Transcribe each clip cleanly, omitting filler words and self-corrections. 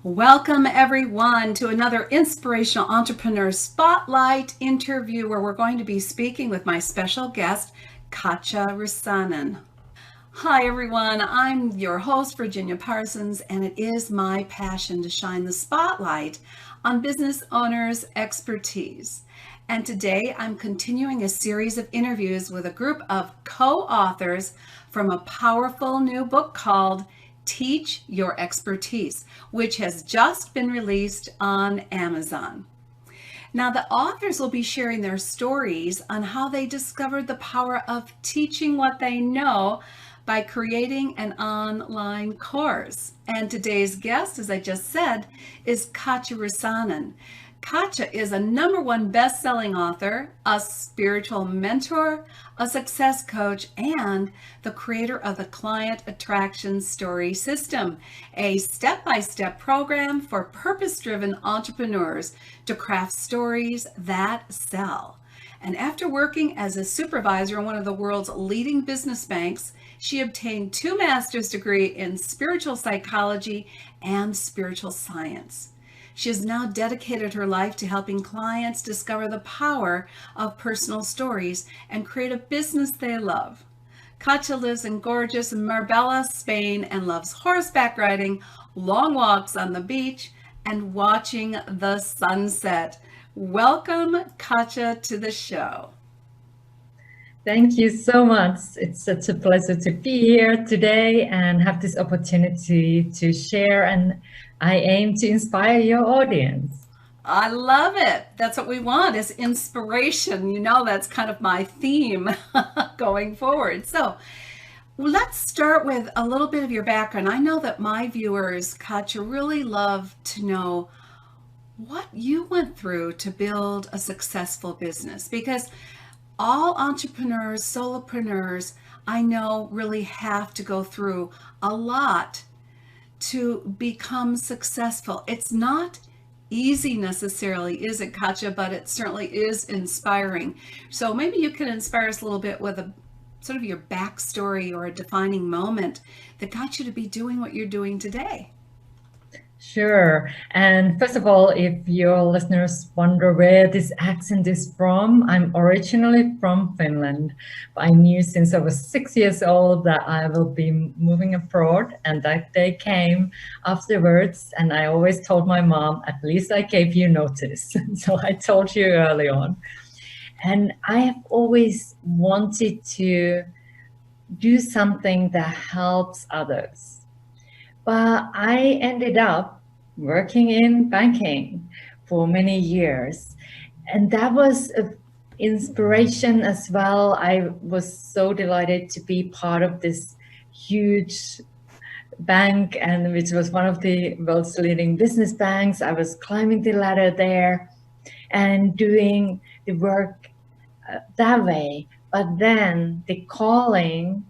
Welcome, everyone, to another Inspirational Entrepreneur Spotlight interview where we're going to be speaking with my special guest, Katja Rusanen. Hi, everyone. I'm your host, Virginia Parsons, and it is my passion to shine the spotlight on business owners' expertise. And today I'm continuing a series of interviews with a group of co-authors from a powerful new book called Teach Your Expertise, which has just been released on Amazon. Now, the authors will be sharing their stories on how they discovered the power of teaching what they know by creating an online course. And today's guest, as I just said, is Katja Rusanen. Katja is a #1 best-selling author, a spiritual mentor, a success coach, and the creator of the Client Attraction Story System, a step-by-step program for purpose-driven entrepreneurs to craft stories that sell. And after working as a supervisor in one of the world's leading business banks, she obtained 2 master's degrees in spiritual psychology and spiritual science. She has now dedicated her life to helping clients discover the power of personal stories and create a business they love. Katja lives in gorgeous Marbella, Spain, and loves horseback riding, long walks on the beach, and watching the sunset. Welcome, Katja, to the show. Thank you so much. It's such a pleasure to be here today and have this opportunity to share, and I aim to inspire your audience. I love it. That's what we want is inspiration. You know, that's kind of my theme going forward. So let's start with a little bit of your background. I know that my viewers, Katja, really love to know what you went through to build a successful business, because all entrepreneurs, solopreneurs, I know really have to go through a lot to become successful. It's not easy necessarily, is it, Katja? But it certainly is inspiring. So maybe you can inspire us a little bit with a sort of your backstory or a defining moment that got you to be doing what you're doing today. Sure. And first of all, if your listeners wonder where this accent is from, I'm originally from Finland. I knew since I was 6 years old that I will be moving abroad, and that day came afterwards. And I always told my mom, at least I gave you notice. So I told you early on. And I have always wanted to do something that helps others. But I ended up working in banking for many years. And that was an inspiration as well. I was so delighted to be part of this huge bank, and which was one of the world's leading business banks. I was climbing the ladder there and doing the work that way. But then the calling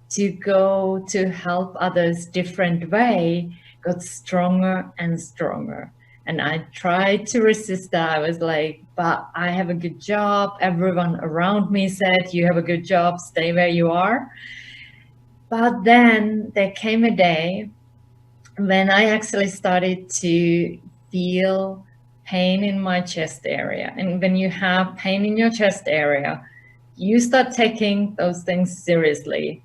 to go to help others different way got stronger and stronger. And I tried to resist that. I was like, but I have a good job. Everyone around me said, you have a good job, stay where you are. But then there came a day when I actually started to feel pain in my chest area. And when you have pain in your chest area, you start taking those things seriously.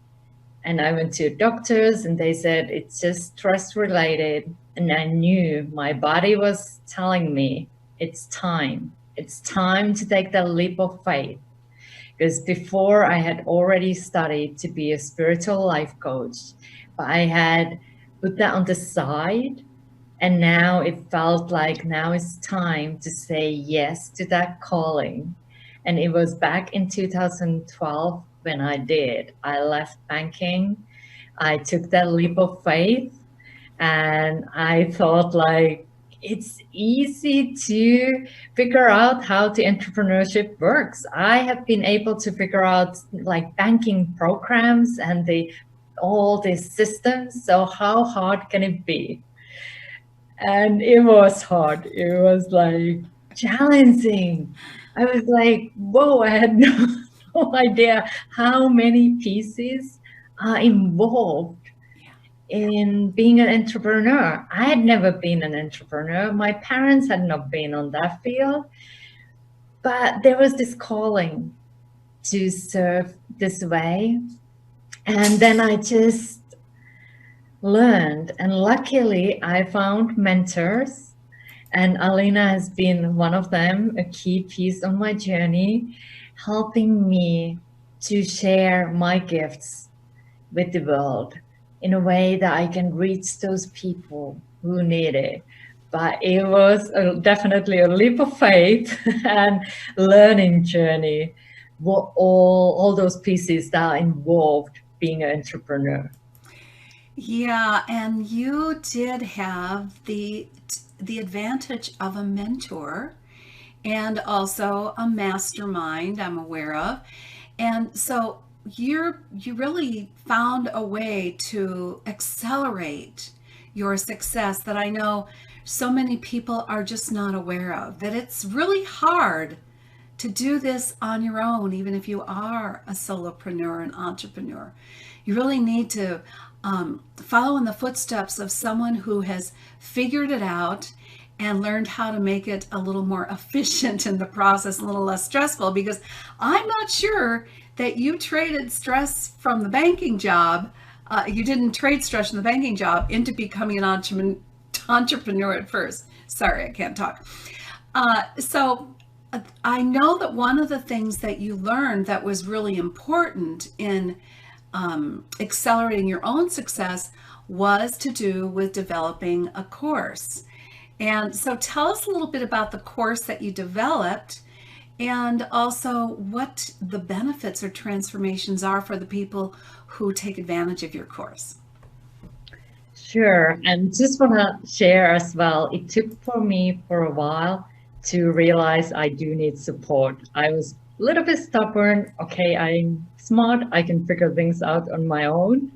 And I went to doctors and they said it's just stress related. And I knew my body was telling me it's time. It's time to take that leap of faith. Because before I had already studied to be a spiritual life coach, but I had put that on the side. And now it felt like now it's time to say yes to that calling. And it was back in 2012 when I did. I left banking. I took that leap of faith, and I thought like it's easy to figure out how the entrepreneurship works. I have been able to figure out like banking programs and all these systems. So how hard can it be? And it was hard. It was like challenging. I was like, whoa, I had no idea how many pieces are involved in being an entrepreneur. I had never been an entrepreneur. My parents had not been on that field, but there was this calling to serve this way. And then I just learned, and luckily I found mentors, and Alina has been one of them, a key piece on my journey, helping me to share my gifts with the world in a way that I can reach those people who need it. But it was definitely a leap of faith and learning journey. What all those pieces that are involved being an entrepreneur. Yeah, and you did have the advantage of a mentor and also a mastermind I'm aware of. And so you really found a way to accelerate your success that I know so many people are just not aware of. That it's really hard to do this on your own, even if you are a solopreneur, an entrepreneur. You really need to follow in the footsteps of someone who has figured it out and learned how to make it a little more efficient in the process, a little less stressful, because I'm not sure that you traded stress from the banking job. You didn't trade stress from the banking job into becoming an entrepreneur at first. Sorry, I can't talk. So I know that one of the things that you learned that was really important in accelerating your own success was to do with developing a course. And so tell us a little bit about the course that you developed and also what the benefits or transformations are for the people who take advantage of your course. Sure. And just want to share as well, it took for me for a while to realize I do need support. I was a little bit stubborn. Okay, I'm smart. I can figure things out on my own.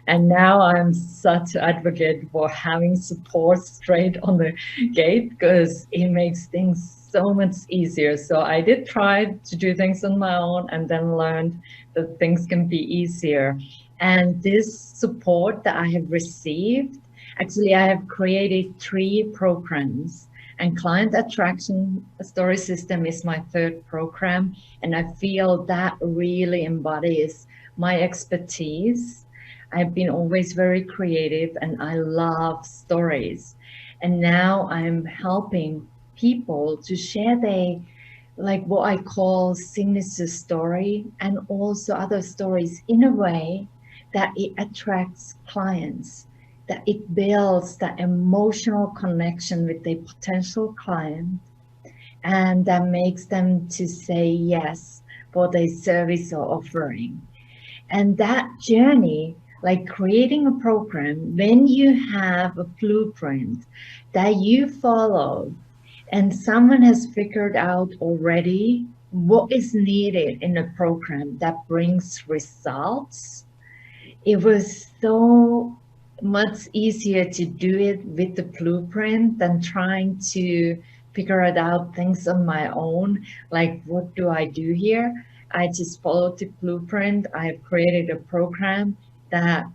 And now I'm such an advocate for having support straight on the gate because it makes things so much easier. So I did try to do things on my own and then learned that things can be easier. And this support that I have received, actually, I have created 3 programs. And Client Attraction Story System is my 3rd program. And I feel that really embodies my expertise. I've been always very creative and I love stories. And now I'm helping people to share their, like what I call signature story and also other stories in a way that it attracts clients, that it builds that emotional connection with their potential client, and that makes them to say yes for their service or offering. And that journey, like creating a program, when you have a blueprint that you follow and someone has figured out already what is needed in a program that brings results, it was so much easier to do it with the blueprint than trying to figure it out things on my own. Like, what do I do here? I just followed the blueprint. I have created a program that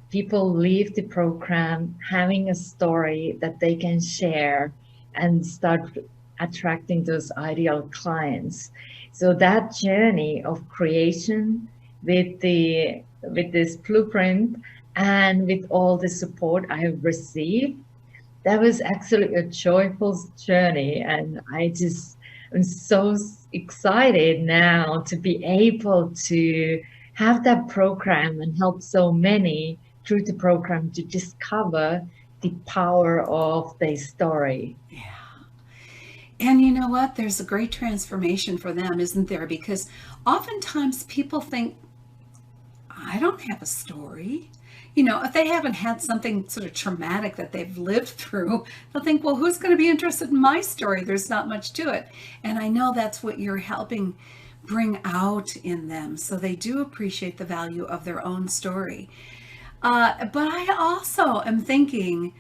people leave the program having a story that they can share and start attracting those ideal clients. So that journey of creation with this blueprint and with all the support I have received, that was actually a joyful journey. And I'm so excited now to be able to have that program and help so many through the program to discover the power of their story. Yeah. And you know what? There's a great transformation for them, isn't there? Because oftentimes people think, I don't have a story. You know, if they haven't had something sort of traumatic that they've lived through, they'll think, well, who's going to be interested in my story? There's not much to it. And I know that's what you're helping bring out in them. So they do appreciate the value of their own story. But I also am thinking,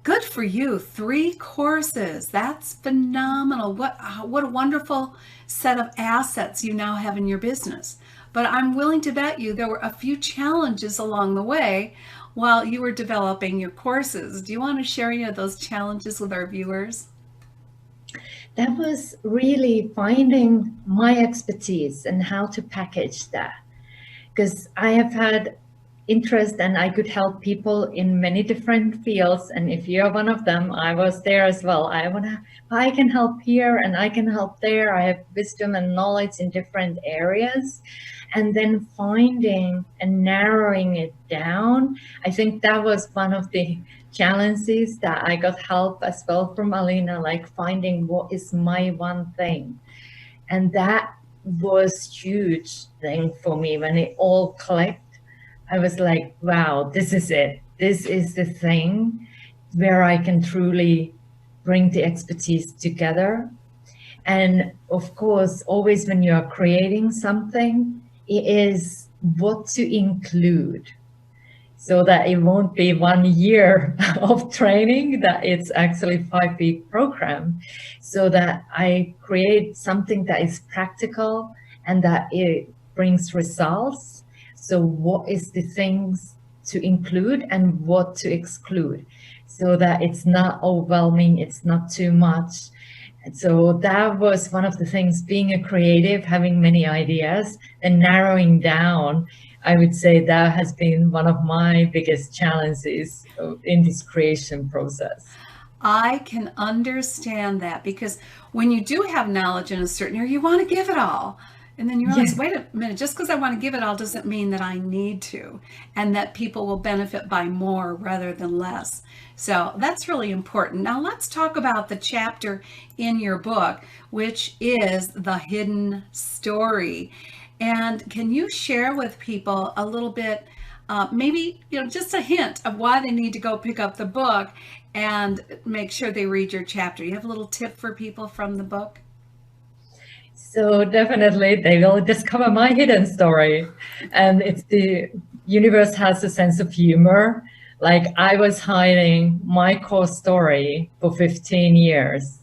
good for you, 3 courses. That's phenomenal. What a wonderful set of assets you now have in your business. But I'm willing to bet you there were a few challenges along the way. while you were developing your courses. Do you want to share any of those challenges with our viewers? That was really finding my expertise and how to package that. Because I have had interest and I could help people in many different fields. And if you're one of them, I was there as well. I can help here and I can help there. I have wisdom and knowledge in different areas. And then finding and narrowing it down, I think that was one of the challenges that I got help as well from Alina, like finding what is my one thing. And that was huge thing for me when it all clicked. I was like, wow, this is it. This is the thing where I can truly bring the expertise together. And of course, always when you are creating something, it is what to include so that it won't be 1 year of training, that it's actually 5 week program, so that I create something that is practical and that it brings results. So what is the things to include and what to exclude, so that it's not overwhelming, it's not too much. And so that was one of the things, being a creative, having many ideas and narrowing down. I would say that has been one of my biggest challenges in this creation process. I can understand that because when you do have knowledge in a certain area, you want to give it all. And then you realize, Yes. wait a minute, just because I want to give it all doesn't mean that I need to, and that people will benefit by more rather than less. So that's really important. Now let's talk about the chapter in your book, which is the hidden story. And can you share with people a little bit, maybe just a hint of why they need to go pick up the book and make sure they read your chapter? You have a little tip for people from the book? So definitely they will discover my hidden story. And it's the universe has a sense of humor. Like, I was hiding my core story for 15 years.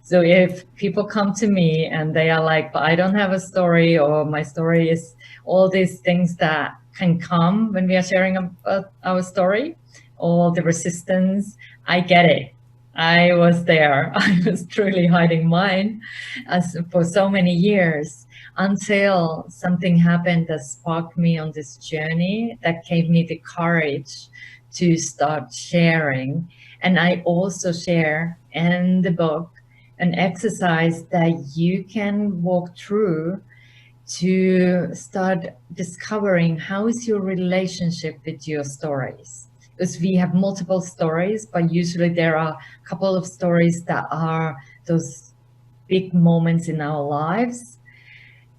So if people come to me and they are like, but I don't have a story, or my story is all these things that can come when we are sharing our story, all the resistance, I get it. I was there. I was truly hiding mine as for so many years, until something happened that sparked me on this journey, that gave me the courage to start sharing. And I also share in the book an exercise that you can walk through to start discovering how is your relationship with your stories. Because we have multiple stories, but usually there are a couple of stories that are those big moments in our lives.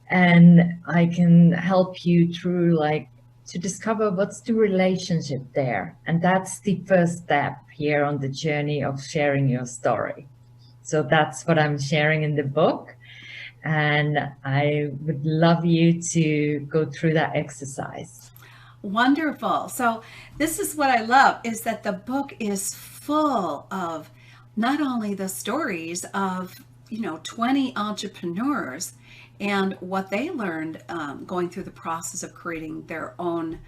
And I can help you through, like, to discover what's the relationship there. And that's the first step here on the journey of sharing your story. So that's what I'm sharing in the book. And I would love you to go through that exercise. Wonderful. So this is what I love, is that the book is full of not only the stories of 20 entrepreneurs and what they learned going through the process of creating their own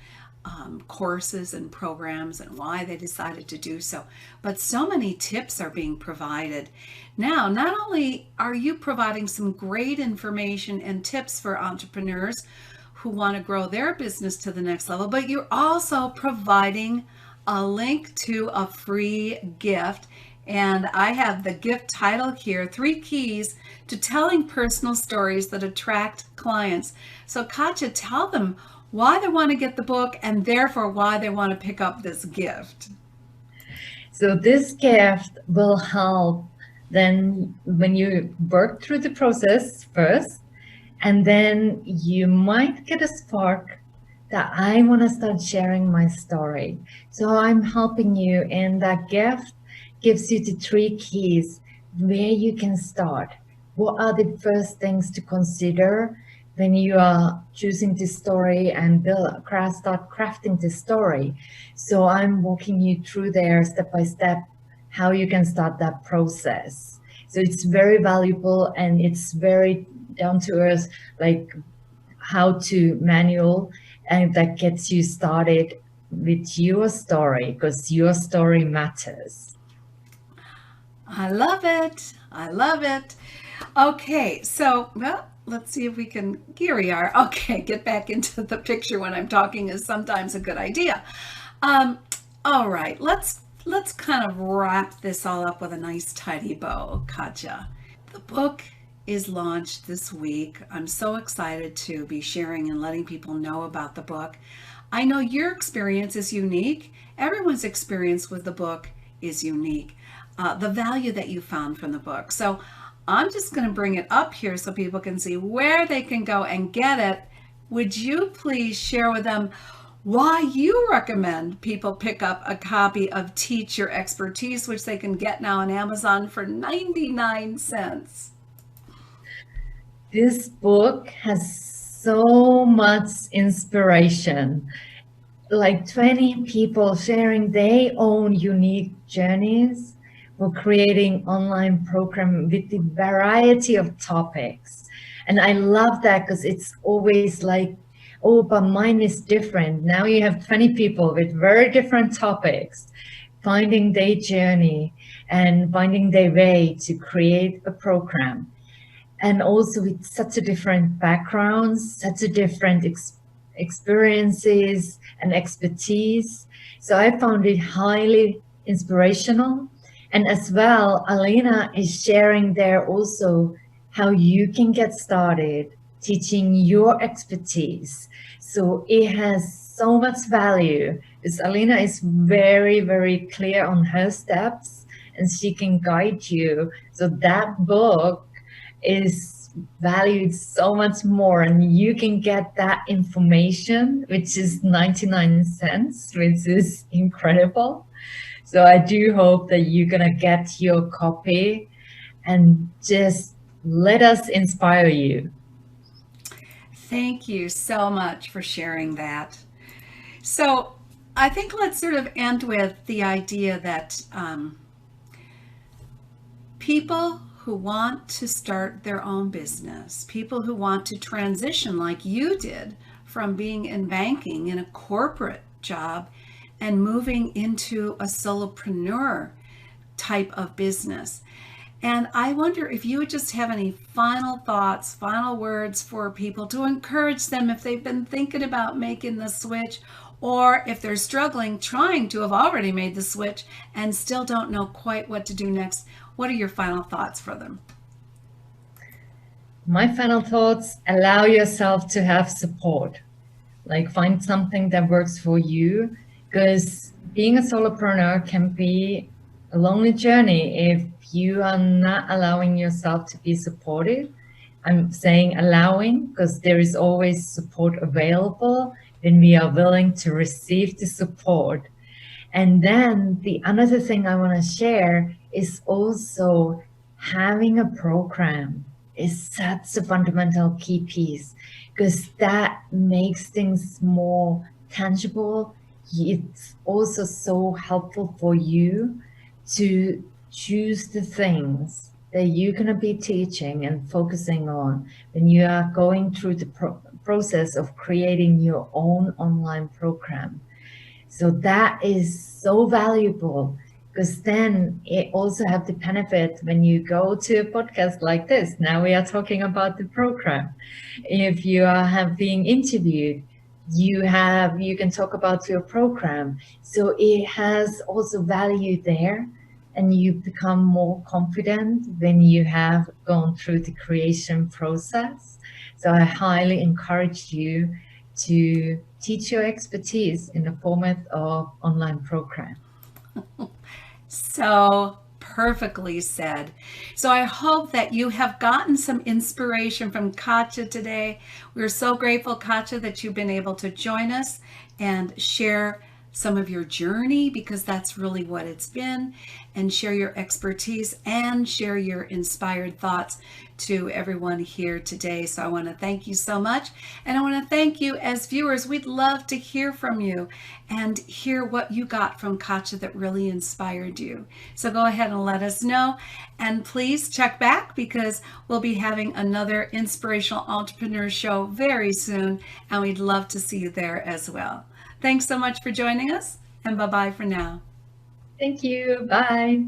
courses and programs and why they decided to do so. But so many tips are being provided. Now, not only are you providing some great information and tips for entrepreneurs who want to grow their business to the next level, but you're also providing a link to a free gift. And I have the gift title here, 3 Keys to Telling Personal Stories That Attract Clients. So Katja, tell them why they want to get the book and therefore why they want to pick up this gift. So this gift will help then when you work through the process first, and then you might get a spark that I want to start sharing my story. So I'm helping you, and that gift gives you the 3 keys where you can start. What are the first things to consider when you are choosing this story and start crafting this story? So I'm walking you through there step by step how you can start that process. So it's very valuable and it's very down to earth, like how to manual, and that gets you started with your story because your story matters. I love it. I love it. Okay, so, well, let's see if we can, here we are. Okay, get back into the picture when I'm talking is sometimes a good idea. Um, all right, let's kind of wrap this all up with a nice tidy bow, Katja. The book is launched this week. I'm so excited to be sharing and letting people know about the book. I know your experience is unique. Everyone's experience with the book is unique. The value that you found from the book. So I'm just going to bring it up here so people can see where they can go and get it. Would you please share with them why you recommend people pick up a copy of Teach Your Expertise, which they can get now on Amazon for 99 cents? This book has so much inspiration, like 20 people sharing their own unique journeys for creating online program with the variety of topics. And I love that because it's always like, oh, but mine is different. Now you have 20 people with very different topics, finding their journey and finding their way to create a program, and also with such a different backgrounds, such a different experiences and expertise. So I found it highly inspirational. And as well, Alina is sharing there also how you can get started teaching your expertise. So it has so much value because Alina is very, very clear on her steps and she can guide you. So that book is valued so much more, and you can get that information, which is 99 cents, which is incredible. So I do hope that you're gonna get your copy and just let us inspire you. Thank you so much for sharing that. So I think let's sort of end with the idea that people who want to start their own business, people who want to transition like you did from being in banking in a corporate job and moving into a solopreneur type of business. And I wonder if you would just have any final thoughts, final words for people to encourage them if they've been thinking about making the switch, or if they're struggling, trying to have already made the switch and still don't know quite what to do next. What are your final thoughts for them? My final thoughts: allow yourself to have support. Like find something that works for you, because being a solopreneur can be a lonely journey if you are not allowing yourself to be supported. I'm saying allowing because there is always support available when we are willing to receive the support. And then the another thing I want to share is also having a program is such a fundamental key piece because that makes things more tangible. It's also so helpful for you to choose the things that you're going to be teaching and focusing on when you are going through the process of creating your own online program. So that is so valuable because then it also have the benefit when you go to a podcast like this. Now we are talking about the program. If you are being interviewed, you can talk about your program. So it has also value there, and you become more confident when you have gone through the creation process. So I highly encourage you to teach your expertise in the format of online program. So perfectly said. So I hope that you have gotten some inspiration from Katja today. We're so grateful, Katja, that you've been able to join us and share some of your journey, because that's really what it's been, and share your expertise and share your inspired thoughts to everyone here today. So I want to thank you so much. And I want to thank you as viewers. We'd love to hear from you and hear what you got from Katja that really inspired you. So go ahead and let us know. And please check back, because we'll be having another Inspirational Entrepreneur show very soon. And we'd love to see you there as well. Thanks so much for joining us, and bye-bye for now. Thank you. Bye.